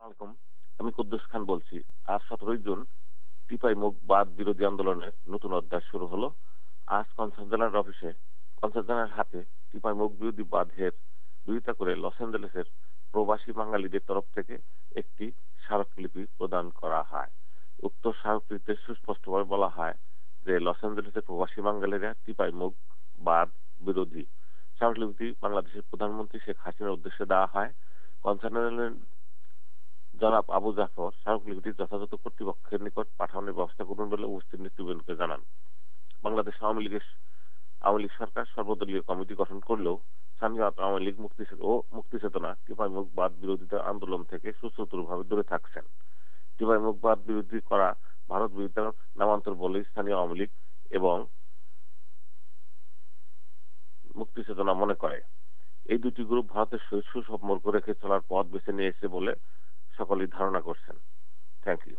আলাইকুম। আমি কুদ্দুস খান বলছি। আজ 17 জুন টিপাই মুখ বাদ বিরোধী আন্দোলনের নতুন অধ্যায় শুরু হলো। আজ কনসাল জেনারেল হাতে টিপাই মুখ বিরোধী বাঁধের বিরোধিতা করে লস অ্যাঞ্জেলেসের প্রবাসী বাঙালিদের তরফ থেকে একটি স্মারকলিপি প্রদান করা হয়। উক্ত স্মারকলিপিতে সুস্পষ্টভাবে বলা হয় যে লস অ্যাঞ্জেলেসের প্রবাসী বাঙালিরা টিপাই মুখ বাঁধ বিরোধী। স্মারকলিপিটি বাংলাদেশের প্রধানমন্ত্রী শেখ হাসিনার উদ্দেশ্যে দেওয়া হয়। কনসাল জেনারেল জনাব আবু জাফর স্মারকলিপিটি যথাযথ কর্তৃপক্ষের নিকট পাঠানোর ব্যবস্থা করবেন বলে উপস্থিত নেতৃবৃন্দকে জানান। বাংলাদেশ আওয়ামী লীগ সরকার সর্বদলীয় কমিটি গঠন করলেও স্থানীয় আওয়ামী লীগ মুক্তি চেতনা টিপাই মুখ বাদ বিরোধিতা আন্দোলন থেকে সুচতুরভাবে দূরে থাকছেন। টিপাই মুখ বাদ বিরোধী করা ভারত বিরোধিতার নামান্তর বলে স্থানীয় আওয়ামী লীগ এবং মুক্তি চেতনা মনে করে। এই দুটি গ্রুপ ভারতের সহিত সুসম্পর্ক রেখে চলার পথ বেছে নিয়েছে বলে সকলেই ধারণা করছেন। Thank you.